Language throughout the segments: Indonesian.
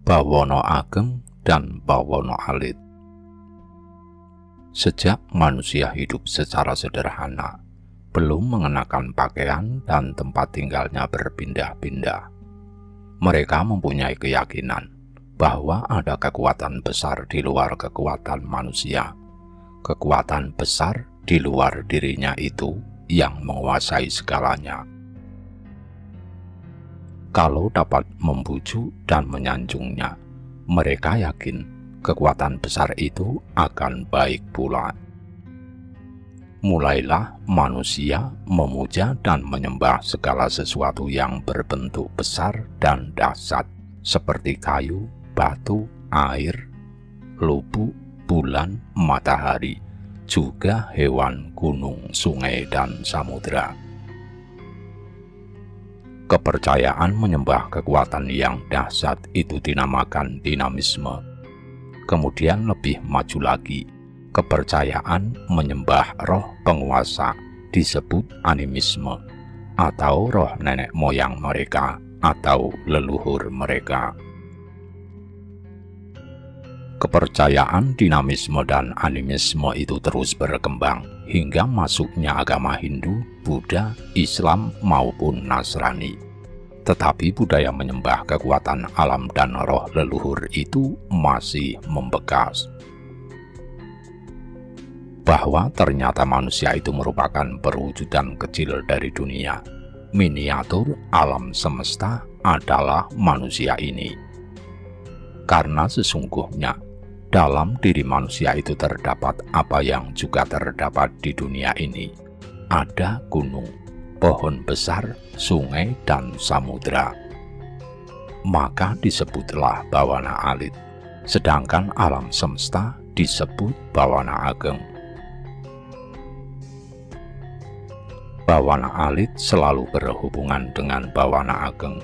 Bawana Ageng dan Bawana Alit. Sejak manusia hidup secara sederhana, belum mengenakan pakaian dan tempat tinggalnya berpindah-pindah, mereka mempunyai keyakinan bahwa ada kekuatan besar di luar kekuatan manusia. Kekuatan besar di luar dirinya itu yang menguasai segalanya. Kalau dapat membujuk dan menyanjungnya, mereka yakin kekuatan besar itu akan baik pula. Mulailah manusia memuja dan menyembah segala sesuatu yang berbentuk besar dan dahsyat, seperti kayu, batu, air, lubuk, bulan, matahari, juga hewan, gunung, sungai, dan samudera. Kepercayaan menyembah kekuatan yang dahsyat itu dinamakan dinamisme. Kemudian lebih maju lagi, kepercayaan menyembah roh penguasa disebut animisme, atau roh nenek moyang mereka atau leluhur mereka. Kepercayaan dinamisme dan animisme itu terus berkembang hingga masuknya agama Hindu, Buddha, Islam maupun Nasrani. Tetapi budaya menyembah kekuatan alam dan roh leluhur itu masih membekas. Bahwa ternyata manusia itu merupakan perwujudan kecil dari dunia. Miniatur alam semesta adalah manusia ini. Karena sesungguhnya dalam diri manusia itu terdapat apa yang juga terdapat di dunia ini. Ada gunung, pohon besar, sungai, dan samudera. Maka disebutlah Bawana Alit, sedangkan alam semesta disebut Bawana Ageng. Bawana Alit selalu berhubungan dengan Bawana Ageng.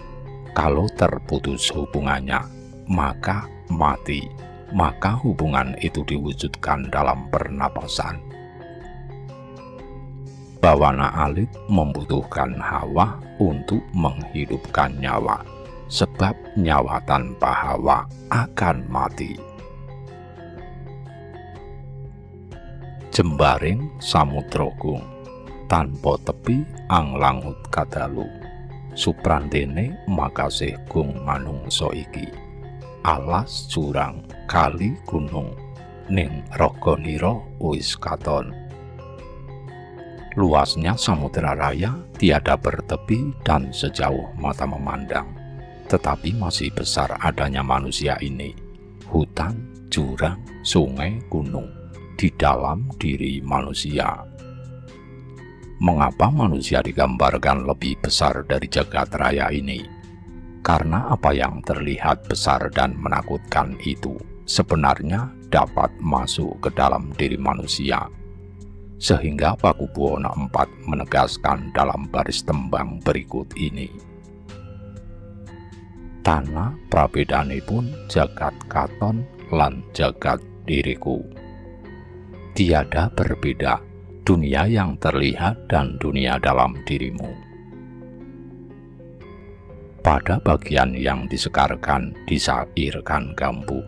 Kalau terputus hubungannya, maka mati. Maka hubungan itu diwujudkan dalam pernapasan. Bawana Alit membutuhkan hawa untuk menghidupkan nyawa, sebab nyawa tanpa hawa akan mati. Jembaring Samudrogung, tanpa tepi ang langut kadalu, suprantene makasih gung manungsa iki. Alas jurang kali gunung ning raganira wis katon. Luasnya samudera raya tiada bertepi dan sejauh mata memandang, tetapi masih besar adanya manusia ini. Hutan, jurang, sungai, gunung di dalam diri manusia. Mengapa manusia digambarkan lebih besar dari jagat raya ini? Karena apa yang terlihat besar dan menakutkan itu sebenarnya dapat masuk ke dalam diri manusia. Sehingga Pakubuwana IV menegaskan dalam baris tembang berikut ini. Tanah prabedanipun jagat katon lan jagat diriku. Tiada berbeda dunia yang terlihat dan dunia dalam dirimu. Pada bagian yang disekarkan, disairkan gambuk,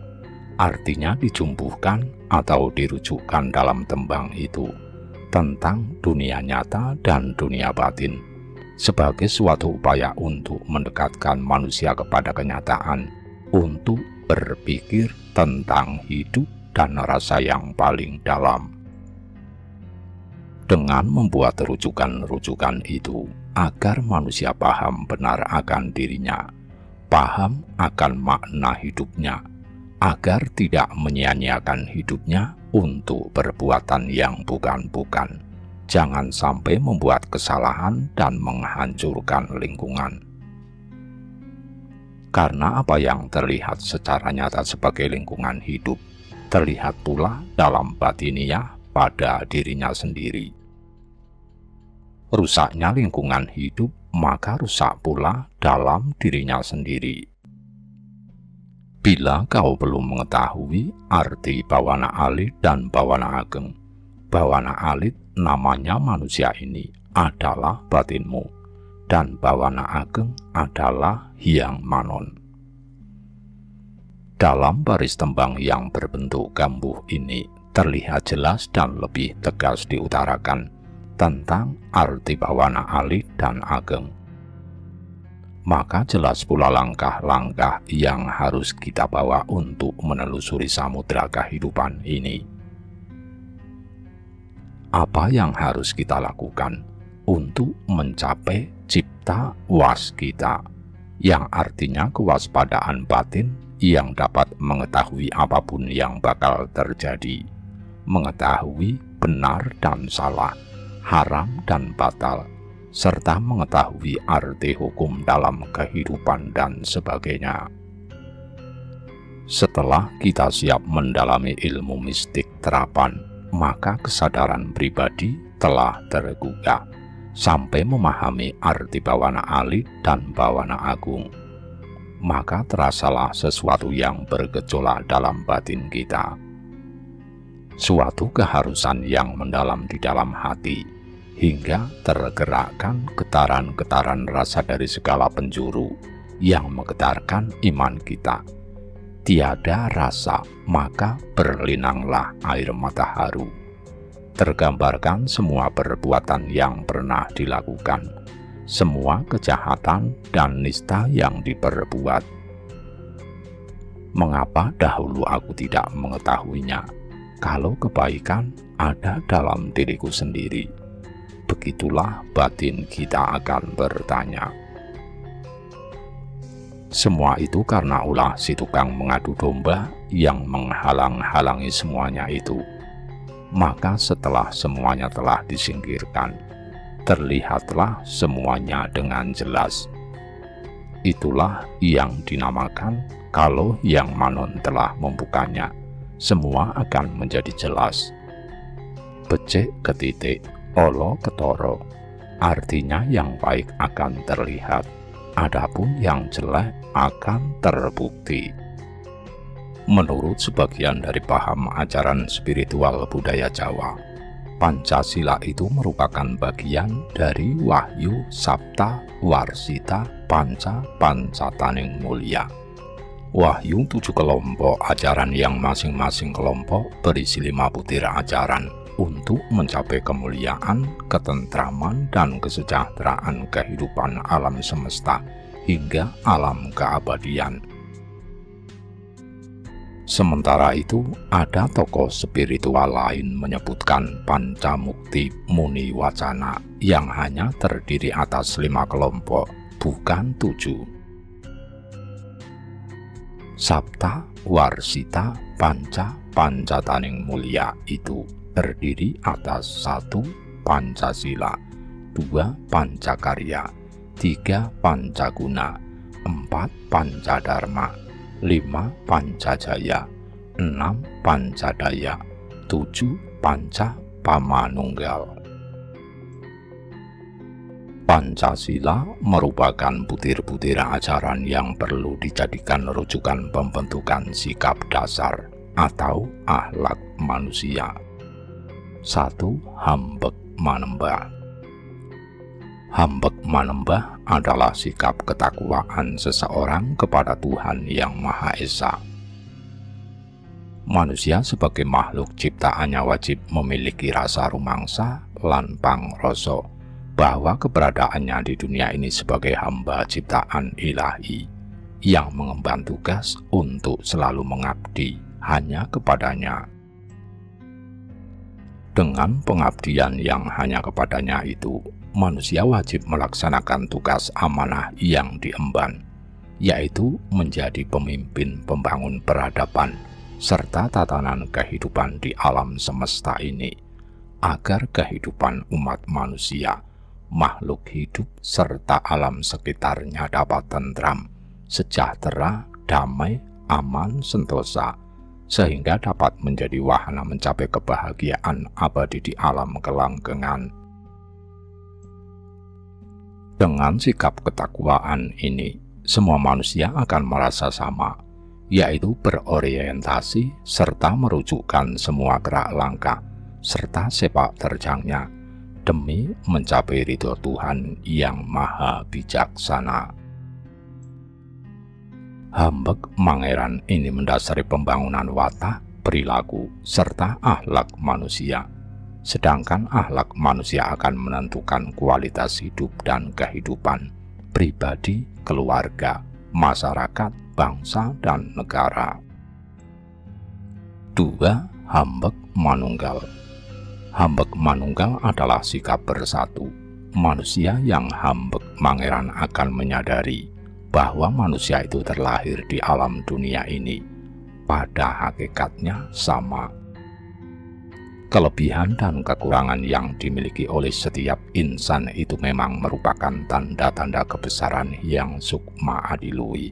artinya dijumbuhkan atau dirujukkan dalam tembang itu tentang dunia nyata dan dunia batin sebagai suatu upaya untuk mendekatkan manusia kepada kenyataan, untuk berpikir tentang hidup dan rasa yang paling dalam. Dengan membuat rujukan-rujukan itu, agar manusia paham benar akan dirinya, paham akan makna hidupnya, agar tidak menyia-nyiakan hidupnya untuk perbuatan yang bukan-bukan. Jangan sampai membuat kesalahan dan menghancurkan lingkungan. Karena apa yang terlihat secara nyata sebagai lingkungan hidup, terlihat pula dalam batiniah pada dirinya sendiri. Rusaknya lingkungan hidup, maka rusak pula dalam dirinya sendiri. Bila kau belum mengetahui arti Bawana Alit dan Bawana Ageng, Bawana Alit namanya manusia ini adalah batinmu, dan Bawana Ageng adalah Hyang Manon. Dalam baris tembang yang berbentuk gambuh ini terlihat jelas dan lebih tegas diutarakan tentang arti bawana alit dan ageng. Maka jelas pula langkah-langkah yang harus kita bawa untuk menelusuri samudera kehidupan ini. Apa yang harus kita lakukan untuk mencapai cipta waskita, yang artinya kewaspadaan batin yang dapat mengetahui apapun yang bakal terjadi, mengetahui benar dan salah, haram dan batal, serta mengetahui arti hukum dalam kehidupan dan sebagainya. Setelah kita siap mendalami ilmu mistik terapan, maka kesadaran pribadi telah tergugah sampai memahami arti bawana alit dan bawana agung. Maka terasalah sesuatu yang bergejolak dalam batin kita, suatu keharusan yang mendalam di dalam hati, hingga tergerakkan getaran-getaran rasa dari segala penjuru yang menggetarkan iman kita. Tiada rasa, maka berlinanglah air mata haru. Tergambarkan semua perbuatan yang pernah dilakukan, semua kejahatan dan nista yang diperbuat. Mengapa dahulu aku tidak mengetahuinya, kalau kebaikan ada dalam diriku sendiri? Begitulah batin kita akan bertanya. Semua itu karena ulah si tukang mengadu domba yang menghalang-halangi semuanya itu. Maka setelah semuanya telah disingkirkan, terlihatlah semuanya dengan jelas. Itulah yang dinamakan kalau yang manon telah membukanya, semua akan menjadi jelas. Becik ketitik, olo ketoro, artinya yang baik akan terlihat, adapun yang jelek akan terbukti. Menurut sebagian dari paham ajaran spiritual budaya Jawa, Pancasila itu merupakan bagian dari Wahyu Sabta Warsita Panca Pancataning Mulia. Wahyu 7 kelompok ajaran yang masing-masing kelompok berisi 5 butir ajaran untuk mencapai kemuliaan, ketentraman, dan kesejahteraan kehidupan alam semesta hingga alam keabadian. Sementara itu, ada tokoh spiritual lain menyebutkan Pancamukti Muni Wacana yang hanya terdiri atas 5 kelompok, bukan 7. Sabta, Warsita, Panca, Pancataning Mulia itu terdiri atas 1. Pancasila, 2. Pancakarya, 3. Pancaguna, 4. Pancadharma, 5. Pancajaya, 6. Pancadaya, 7. Panca Pamanunggal. Pancasila merupakan butir-butir ajaran yang perlu dijadikan rujukan pembentukan sikap dasar atau akhlak manusia. 1. Hambek manembah. Hambek manembah adalah sikap ketakwaan seseorang kepada Tuhan Yang Maha Esa. Manusia sebagai makhluk ciptaannya wajib memiliki rasa rumangsa lan pangrasa bahwa keberadaannya di dunia ini sebagai hamba ciptaan ilahi yang mengemban tugas untuk selalu mengabdi hanya kepadanya. Dengan pengabdian yang hanya kepadanya itu, manusia wajib melaksanakan tugas amanah yang diemban, yaitu menjadi pemimpin pembangun peradaban serta tatanan kehidupan di alam semesta ini, agar kehidupan umat manusia, makhluk hidup, serta alam sekitarnya dapat tentram, sejahtera, damai, aman, sentosa, sehingga dapat menjadi wahana mencapai kebahagiaan abadi di alam kelanggengan. Dengan sikap ketakwaan ini, semua manusia akan merasa sama, yaitu berorientasi serta merujukkan semua gerak langkah serta sepak terjangnya demi mencapai ridho Tuhan Yang Maha Bijaksana. Hambek Mangeran ini mendasari pembangunan watak, perilaku, serta akhlak manusia. Sedangkan akhlak manusia akan menentukan kualitas hidup dan kehidupan pribadi, keluarga, masyarakat, bangsa, dan negara. 2. Hambek Manunggal. Hambek Manunggal adalah sikap bersatu. Manusia yang hambek Mangeran akan menyadari bahwa manusia itu terlahir di alam dunia ini pada hakikatnya sama. Kelebihan dan kekurangan yang dimiliki oleh setiap insan itu memang merupakan tanda-tanda kebesaran yang sukma adilui.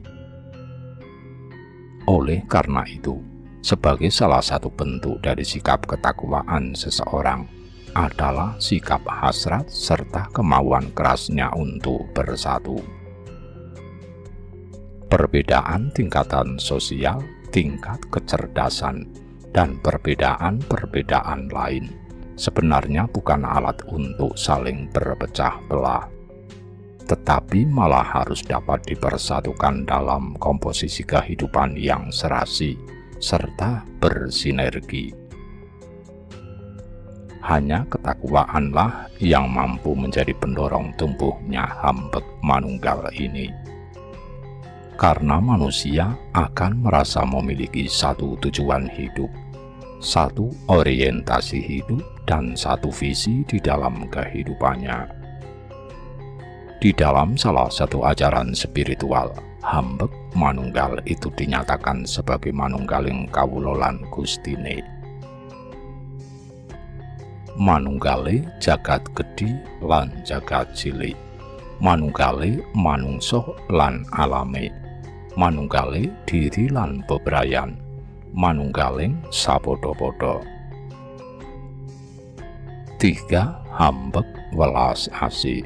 Oleh karena itu, sebagai salah satu bentuk dari sikap ketakwaan seseorang adalah sikap hasrat serta kemauan kerasnya untuk bersatu. Perbedaan tingkatan sosial, tingkat kecerdasan, dan perbedaan-perbedaan lain sebenarnya bukan alat untuk saling berpecah belah, tetapi malah harus dapat dipersatukan dalam komposisi kehidupan yang serasi serta bersinergi. Hanya ketakwaanlah yang mampu menjadi pendorong tumbuhnya hambek manunggal ini. Karena manusia akan merasa memiliki satu tujuan hidup, satu orientasi hidup, dan satu visi di dalam kehidupannya. Di dalam salah satu ajaran spiritual, hambek manunggal itu dinyatakan sebagai manunggaling kawulolan Gustine. Manunggale jagat gedhi lan jagat cilik, manunggale manungso lan alame, manunggale diri lan bebrayan, manunggaling sapodo-podo. 3. Hambek welas asih.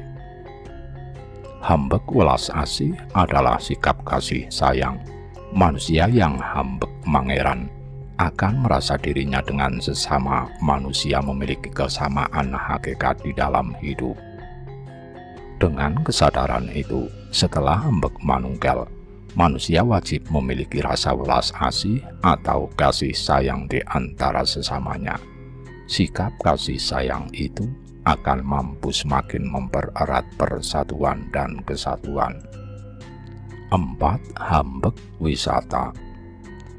Hambek welas asih adalah sikap kasih sayang. Manusia yang hambek mangeran akan merasa dirinya dengan sesama manusia memiliki kesamaan hakikat di dalam hidup. Dengan kesadaran itu, setelah hambek manunggal, manusia wajib memiliki rasa welas asih atau kasih sayang di antara sesamanya. Sikap kasih sayang itu akan mampu semakin mempererat persatuan dan kesatuan. 4. Hambek wisata.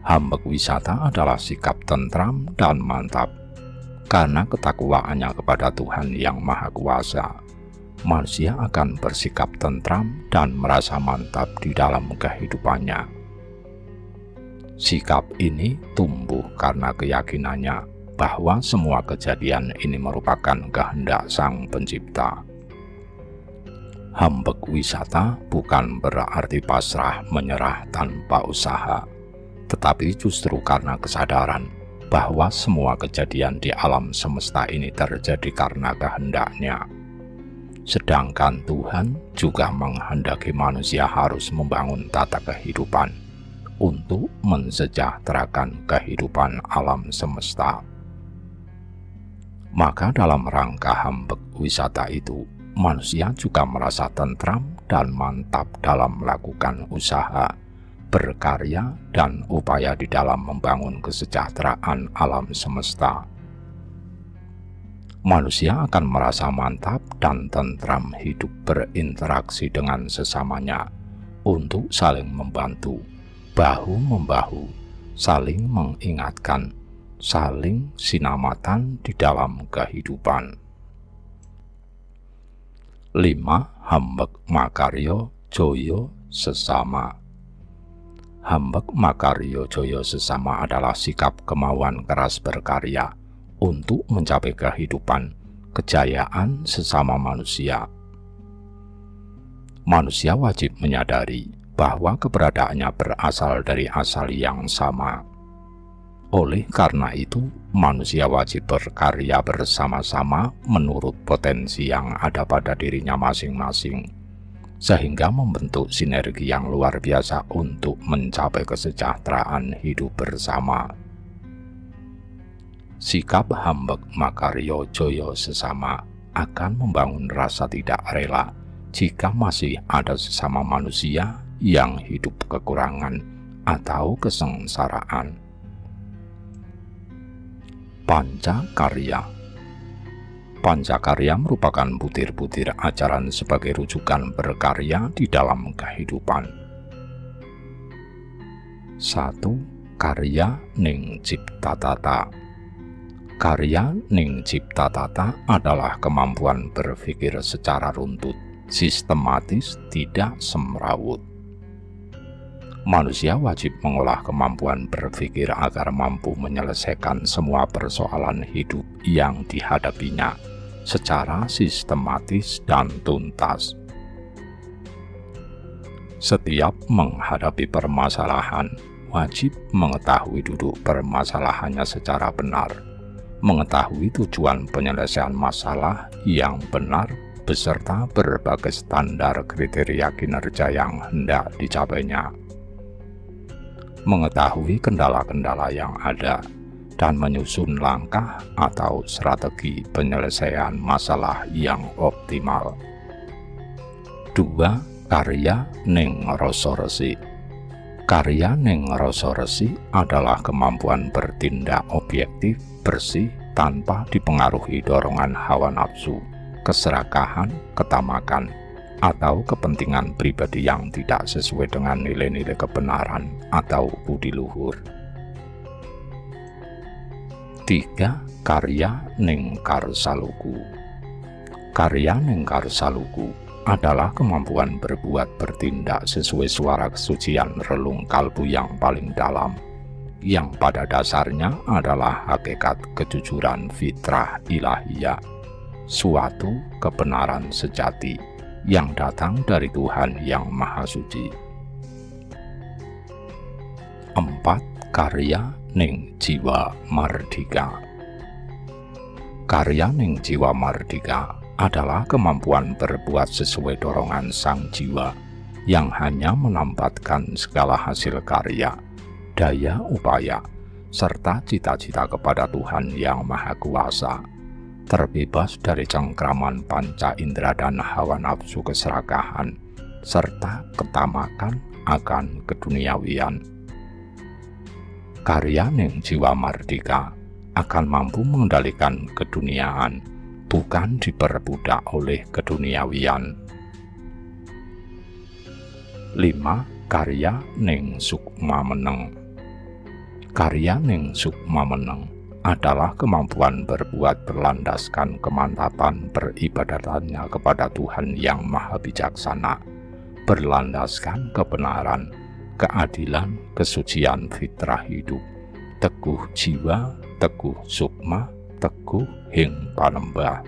Hambek wisata adalah sikap tentram dan mantap. Karena ketakwaannya kepada Tuhan yang Maha Kuasa, manusia akan bersikap tentram dan merasa mantap di dalam kehidupannya. Sikap ini tumbuh karena keyakinannya bahwa semua kejadian ini merupakan kehendak Sang Pencipta. Hambek wisata bukan berarti pasrah menyerah tanpa usaha, tetapi justru karena kesadaran bahwa semua kejadian di alam semesta ini terjadi karena kehendak-Nya. Sedangkan Tuhan juga menghendaki manusia harus membangun tata kehidupan untuk mensejahterakan kehidupan alam semesta. Maka dalam rangka hambek wisata itu, manusia juga merasa tentram dan mantap dalam melakukan usaha, berkarya, dan upaya di dalam membangun kesejahteraan alam semesta. Manusia akan merasa mantap dan tentram hidup berinteraksi dengan sesamanya untuk saling membantu, bahu-membahu, saling mengingatkan, saling sinamatan di dalam kehidupan. 5. Hambek makaryo joyo sesama. Hambek makaryo joyo sesama adalah sikap kemauan keras berkarya untuk mencapai kehidupan, kejayaan sesama manusia. Manusia wajib menyadari bahwa keberadaannya berasal dari asal yang sama. Oleh karena itu, manusia wajib berkarya bersama-sama menurut potensi yang ada pada dirinya masing-masing, sehingga membentuk sinergi yang luar biasa untuk mencapai kesejahteraan hidup bersama. Sikap hambek makaryo joyo sesama akan membangun rasa tidak rela jika masih ada sesama manusia yang hidup kekurangan atau kesengsaraan. Pancakarya. Pancakarya merupakan butir-butir ajaran sebagai rujukan berkarya di dalam kehidupan. 1. Karya ning ciptatata. Karya ning ciptatata adalah kemampuan berpikir secara runtut, sistematis, tidak semrawut. Manusia wajib mengolah kemampuan berpikir agar mampu menyelesaikan semua persoalan hidup yang dihadapinya secara sistematis dan tuntas. Setiap menghadapi permasalahan, wajib mengetahui duduk permasalahannya secara benar, mengetahui tujuan penyelesaian masalah yang benar, beserta berbagai standar kriteria kinerja yang hendak dicapainya, mengetahui kendala-kendala yang ada, dan menyusun langkah atau strategi penyelesaian masalah yang optimal. 2. Karya ning rasa resik. Karya ning rasa resik adalah kemampuan bertindak objektif, bersih, tanpa dipengaruhi dorongan hawa nafsu, keserakahan, ketamakan, atau kepentingan pribadi yang tidak sesuai dengan nilai-nilai kebenaran atau budi luhur. 3. Karya ning karsaluku. Karya ning karsaluku adalah kemampuan berbuat bertindak sesuai suara kesucian relung kalbu yang paling dalam, yang pada dasarnya adalah hakikat kejujuran fitrah ilahiyah, suatu kebenaran sejati yang datang dari Tuhan yang Maha Suci. 4. Karya ning jiwa mardika. Karya ning jiwa mardika adalah kemampuan berbuat sesuai dorongan sang jiwa yang hanya menampatkan segala hasil karya, daya upaya, serta cita-cita kepada Tuhan yang Maha Kuasa, terbebas dari cengkraman panca indera dan hawa nafsu keserakahan, serta ketamakan akan keduniawian. Karya ning jiwa mardika akan mampu mengendalikan keduniaan, bukan diperbudak oleh keduniawian. 5. Karya ning sukma meneng. Karya ning sukma meneng adalah kemampuan berbuat berlandaskan kemantapan peribadatannya kepada Tuhan yang Maha Bijaksana, berlandaskan kebenaran, keadilan, kesucian fitrah hidup, teguh jiwa, teguh sukma, teguh hing panembah.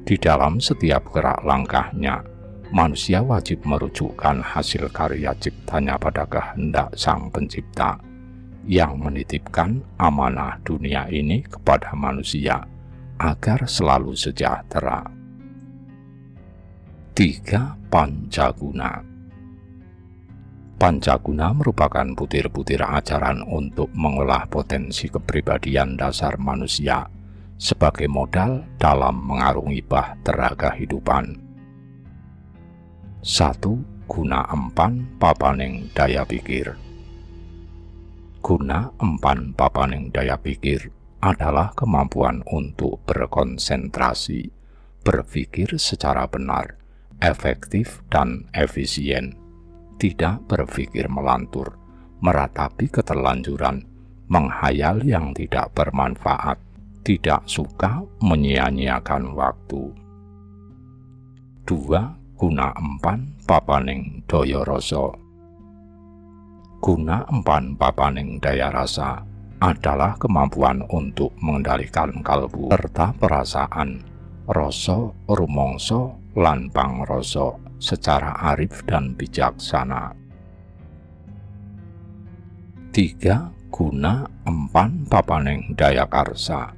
Di dalam setiap gerak langkahnya, manusia wajib merujukkan hasil karya ciptanya pada kehendak Sang Pencipta yang menitipkan amanah dunia ini kepada manusia agar selalu sejahtera. 3. Pancaguna. Pancaguna merupakan butir-butir ajaran untuk mengolah potensi kepribadian dasar manusia sebagai modal dalam mengarungi bahtera kehidupan. 1. Guna empan papaning daya pikir. Guna empan papaning daya pikir adalah kemampuan untuk berkonsentrasi, berpikir secara benar, efektif dan efisien, tidak berpikir melantur, meratapi keterlanjuran, menghayal yang tidak bermanfaat, tidak suka menyia-nyiakan waktu. 2. Guna empan papaning daya rasa. Guna empan papaning daya rasa adalah kemampuan untuk mengendalikan kalbu serta perasaan, rasa, rumangsa, lan pangrasa secara arif dan bijaksana. 3. Guna empan papaning daya karsa.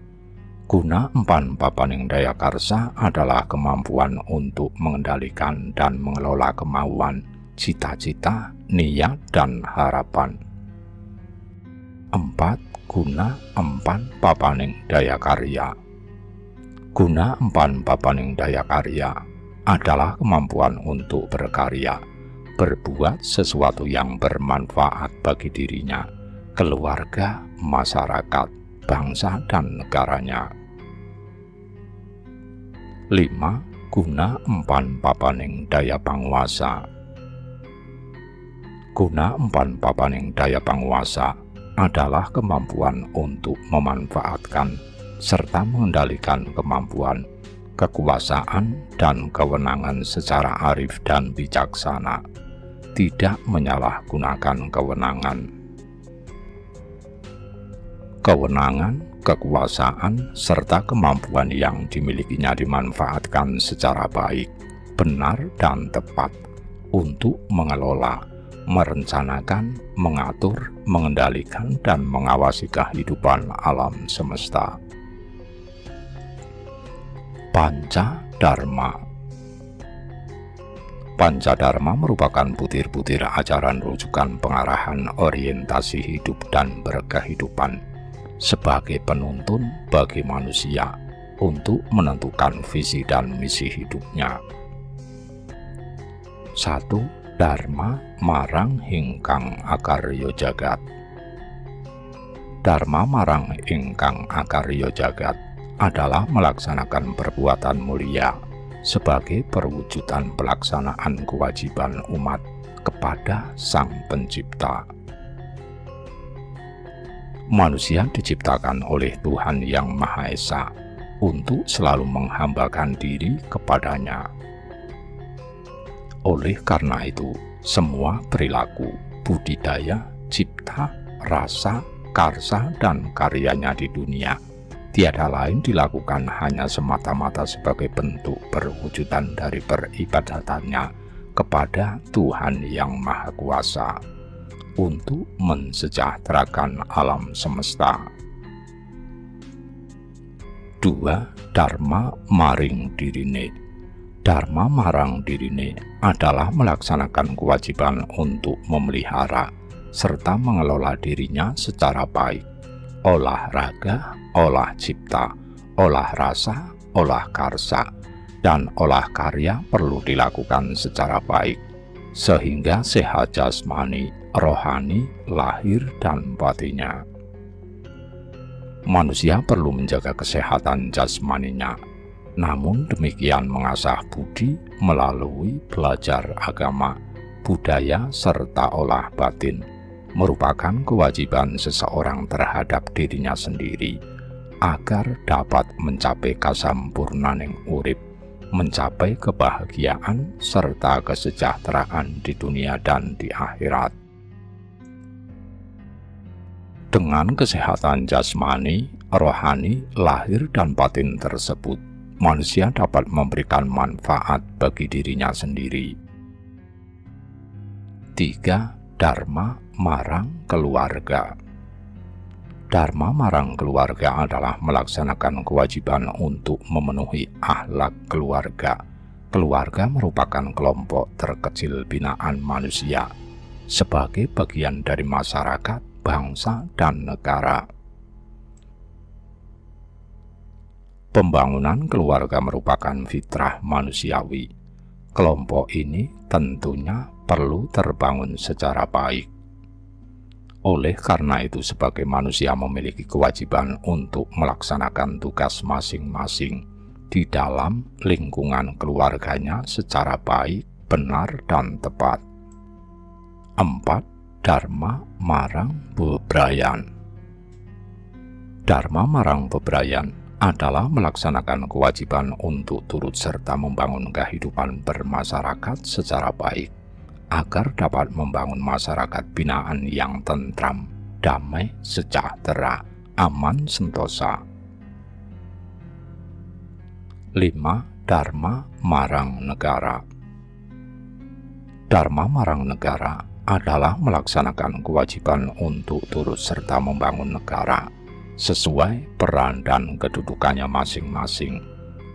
Guna empan papaning daya karsa adalah kemampuan untuk mengendalikan dan mengelola kemauan, cita-cita, niat, dan harapan. 4. Guna empan papaning daya karya. Guna empan papaning daya karya adalah kemampuan untuk berkarya, berbuat sesuatu yang bermanfaat bagi dirinya, keluarga, masyarakat, bangsa, dan negaranya. 5. Guna empan papaning daya panguwasa. Guna empan papaning daya panguwasa adalah kemampuan untuk memanfaatkan serta mengendalikan kemampuan, kekuasaan, dan kewenangan secara arif dan bijaksana, tidak menyalahgunakan kewenangan. Kewenangan, kekuasaan, serta kemampuan yang dimilikinya dimanfaatkan secara baik, benar, dan tepat untuk mengelola, merencanakan, mengatur, mengendalikan, dan mengawasi kehidupan alam semesta. Panca Dharma. Panca Dharma merupakan butir-butir ajaran rujukan pengarahan orientasi hidup dan berkehidupan sebagai penuntun bagi manusia untuk menentukan visi dan misi hidupnya. 1. Dharma marang ingkang akarya jagat. Dharma marang ingkang akarya jagat adalah melaksanakan perbuatan mulia sebagai perwujudan pelaksanaan kewajiban umat kepada Sang Pencipta. Manusia diciptakan oleh Tuhan Yang Maha Esa untuk selalu menghambakan diri kepadanya. Oleh karena itu, semua perilaku, budidaya, cipta, rasa, karsa, dan karyanya di dunia tiada lain dilakukan hanya semata-mata sebagai bentuk perwujudan dari peribadatannya kepada Tuhan Yang Maha Kuasa untuk mensejahterakan alam semesta. 2. Dharma maring dirine. Dharma marang dirine adalah melaksanakan kewajiban untuk memelihara serta mengelola dirinya secara baik. Olah raga, olah cipta, olah rasa, olah karsa, dan olah karya perlu dilakukan secara baik, sehingga sehat jasmani, rohani, lahir, dan batinnya. Manusia perlu menjaga kesehatan jasmaninya, namun demikian mengasah budi melalui belajar agama, budaya, serta olah batin merupakan kewajiban seseorang terhadap dirinya sendiri agar dapat mencapai kasampurnaning urip, mencapai kebahagiaan serta kesejahteraan di dunia dan di akhirat. Dengan kesehatan jasmani, rohani, lahir, dan batin tersebut, manusia dapat memberikan manfaat bagi dirinya sendiri. 3. Dharma marang keluarga. Dharma marang keluarga adalah melaksanakan kewajiban untuk memenuhi akhlak keluarga. Keluarga merupakan kelompok terkecil binaan manusia sebagai bagian dari masyarakat, bangsa, dan negara. Pembangunan keluarga merupakan fitrah manusiawi. Kelompok ini tentunya perlu terbangun secara baik. Oleh karena itu, sebagai manusia memiliki kewajiban untuk melaksanakan tugas masing-masing di dalam lingkungan keluarganya secara baik, benar, dan tepat. 4. Dharma marang bebrayan. Dharma marang bebrayan adalah melaksanakan kewajiban untuk turut serta membangun kehidupan bermasyarakat secara baik, agar dapat membangun masyarakat binaan yang tentram, damai, sejahtera, aman, sentosa. 5. Dharma marang negara. Dharma marang negara adalah melaksanakan kewajiban untuk turut serta membangun negara sesuai peran dan kedudukannya masing-masing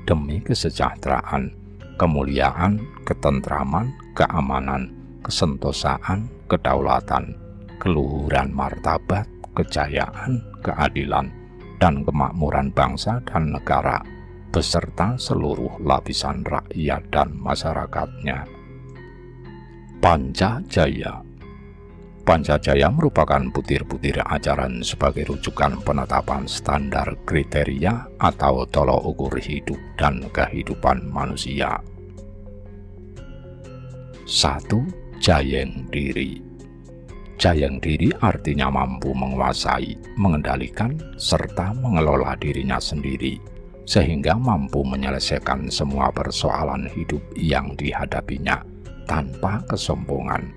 demi kesejahteraan, kemuliaan, ketentraman, keamanan, kesentosaan, kedaulatan, keluhuran martabat, kejayaan, keadilan, dan kemakmuran bangsa dan negara beserta seluruh lapisan rakyat dan masyarakatnya. Pancajaya. Pancajaya merupakan butir-butir ajaran sebagai rujukan penetapan standar kriteria atau tolok ukur hidup dan kehidupan manusia. 1. Jayeng diri. Jayeng diri artinya mampu menguasai, mengendalikan, serta mengelola dirinya sendiri, sehingga mampu menyelesaikan semua persoalan hidup yang dihadapinya tanpa kesombongan.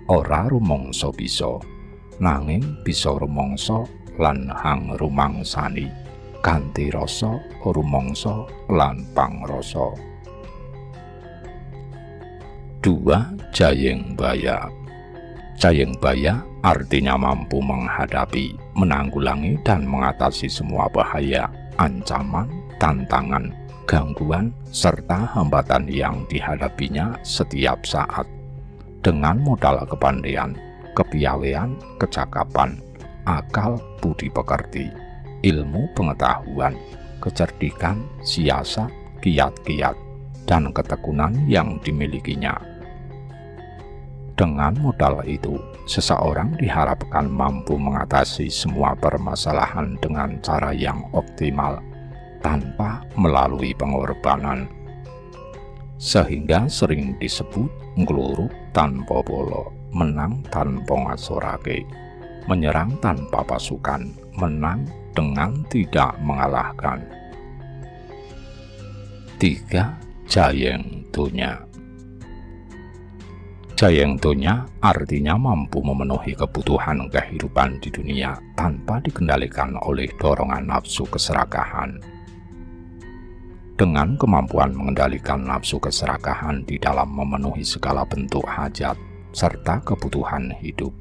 Ora rumangsa bisa, nanging bisa rumangsa lan hang rumangsani, kanthi rasa rumangsa lan pangrasa. 2. Jayeng baya. Jayeng baya artinya mampu menghadapi, menanggulangi, dan mengatasi semua bahaya, ancaman, tantangan, gangguan, serta hambatan yang dihadapinya setiap saat, dengan modal kepandaian, kepiawaian, kecakapan, akal budi pekerti, ilmu pengetahuan, kecerdikan, siasat, kiat-kiat, dan ketekunan yang dimilikinya. Dengan modal itu, seseorang diharapkan mampu mengatasi semua permasalahan dengan cara yang optimal, tanpa melalui pengorbanan, sehingga sering disebut ngluruk tanpa bolo, menang tanpa ngasorake, menyerang tanpa pasukan, menang dengan tidak mengalahkan. 3. Jayeng donya. Jayeng donya artinya mampu memenuhi kebutuhan kehidupan di dunia tanpa dikendalikan oleh dorongan nafsu keserakahan. Dengan kemampuan mengendalikan nafsu keserakahan di dalam memenuhi segala bentuk hajat serta kebutuhan hidup,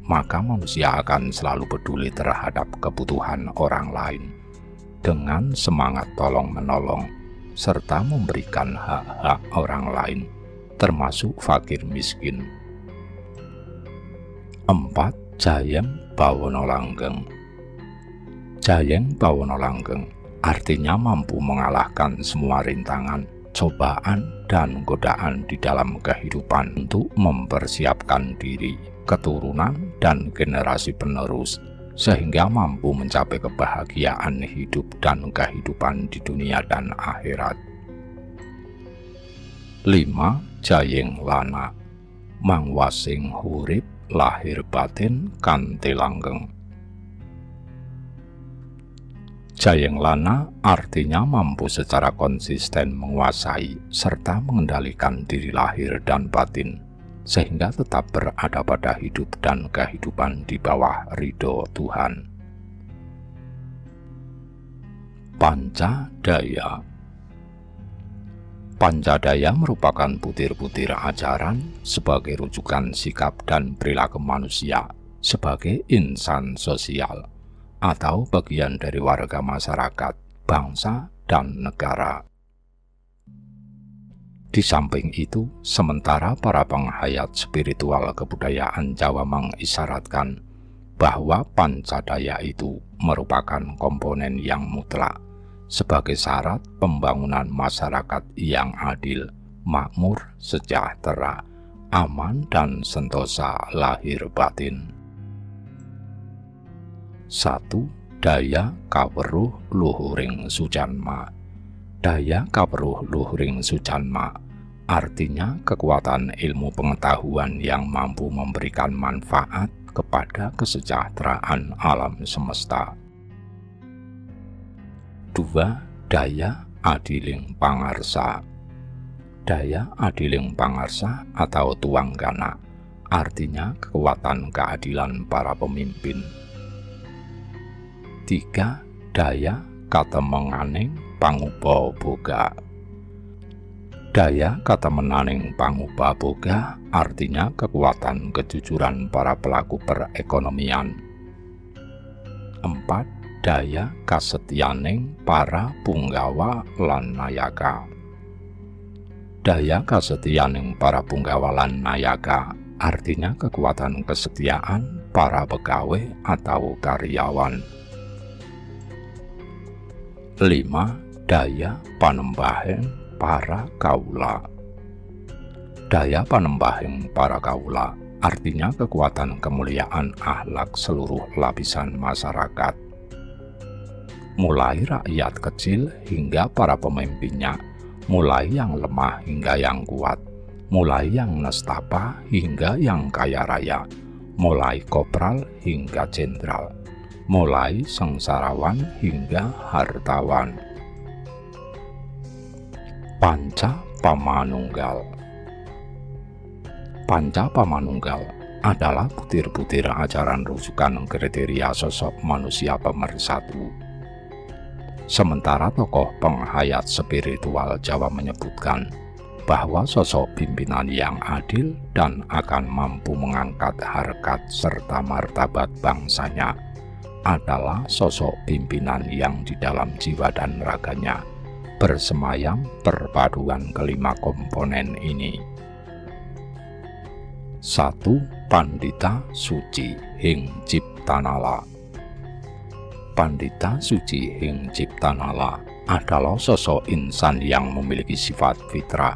maka manusia akan selalu peduli terhadap kebutuhan orang lain dengan semangat tolong-menolong serta memberikan hak-hak orang lain, termasuk fakir miskin. 4. Jayeng bawana langgeng. Jayeng bawana langgeng artinya mampu mengalahkan semua rintangan, cobaan, dan godaan di dalam kehidupan untuk mempersiapkan diri, keturunan, dan generasi penerus, sehingga mampu mencapai kebahagiaan hidup dan kehidupan di dunia dan akhirat. 5. Jayeng lana. Mangwasing hurip lahir batin kanthi langgeng. Jayeng lana artinya mampu secara konsisten menguasai serta mengendalikan diri lahir dan batin, sehingga tetap berada pada hidup dan kehidupan di bawah ridho Tuhan. Pancadaya. Pancadaya merupakan butir-butir ajaran sebagai rujukan sikap dan perilaku manusia sebagai insan sosial atau bagian dari warga masyarakat, bangsa, dan negara. Di samping itu, sementara para penghayat spiritual kebudayaan Jawa mengisyaratkan bahwa pancadaya itu merupakan komponen yang mutlak sebagai syarat pembangunan masyarakat yang adil, makmur, sejahtera, aman, dan sentosa lahir batin. 1. Daya kaweruh luhuring sujanma. Daya kaweruh luhuring sujanma artinya kekuatan ilmu pengetahuan yang mampu memberikan manfaat kepada kesejahteraan alam semesta. 2. Daya adiling pangarsa. Daya adiling pangarsa atau tuanggana artinya kekuatan keadilan para pemimpin. 3. Daya katemenganing pangupa boga. Daya katemenaning pangupa boga artinya kekuatan kejujuran para pelaku perekonomian. 4. Daya kasetyaning para punggawa lan nayaka. Daya kasetyaning para punggawa lan nayaka artinya kekuatan kesetiaan para pegawai atau karyawan. 5. Daya panembahan para kaula. Daya panembahing para kawula artinya kekuatan kemuliaan akhlak seluruh lapisan masyarakat. Mulai rakyat kecil hingga para pemimpinnya, mulai yang lemah hingga yang kuat, mulai yang nestapa hingga yang kaya raya, mulai kopral hingga jenderal, mulai sengsarawan hingga hartawan. Panca Pamanunggal. Panca Pamanunggal adalah butir-butir ajaran rujukan kriteria sosok manusia pemersatu. Sementara tokoh penghayat spiritual Jawa menyebutkan bahwa sosok pimpinan yang adil dan akan mampu mengangkat harkat serta martabat bangsanya adalah sosok pimpinan yang di dalam jiwa dan raganya bersemayam perpaduan kelima komponen ini. 1. Pandita Suci Hing Ciptanala. Pandita Suci Hing Ciptanala adalah sosok insan yang memiliki sifat fitrah,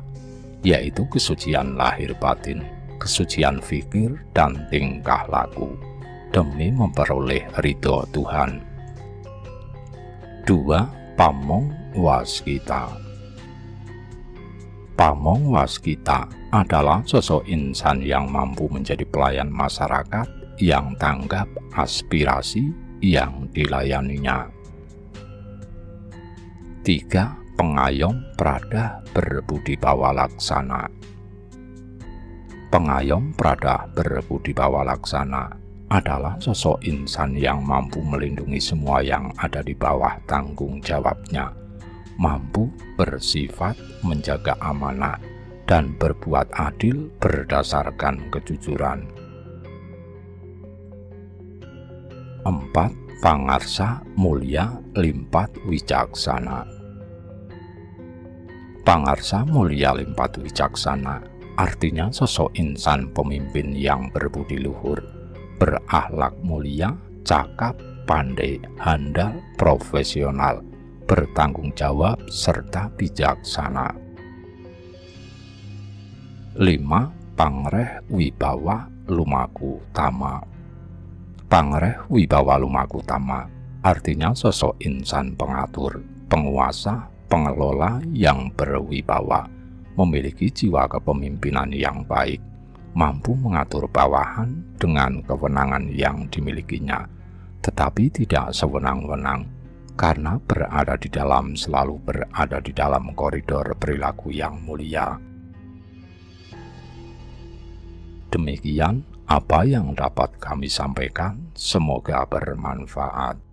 yaitu kesucian lahir batin, kesucian fikir dan tingkah laku, demi memperoleh ridho Tuhan. 2. Pamong Waskita. Pamong Waskita adalah sosok insan yang mampu menjadi pelayan masyarakat yang tanggap aspirasi yang dilayaninya. 3. Pengayom Prada Berbudi Bawa Laksana. Pengayom Prada Berbudi Bawa Laksana adalah sosok insan yang mampu melindungi semua yang ada di bawah tanggung jawabnya, mampu bersifat menjaga amanah dan berbuat adil berdasarkan kejujuran. 4. Pangarsa Mulia Limpat Wicaksana. Pangarsa Mulia Limpat Wicaksana artinya sosok insan pemimpin yang berbudi luhur, berakhlak mulia, cakap, pandai, handal, profesional, bertanggung jawab, serta bijaksana. 5. Pangreh Wibawa Lumaku Tama. Pangreh Wibawa Lumaku Tama artinya sosok insan pengatur, penguasa, pengelola yang berwibawa, memiliki jiwa kepemimpinan yang baik, mampu mengatur bawahan dengan kewenangan yang dimilikinya, tetapi tidak sewenang-wenang, karena selalu berada di dalam koridor perilaku yang mulia. Demikian apa yang dapat kami sampaikan, semoga bermanfaat.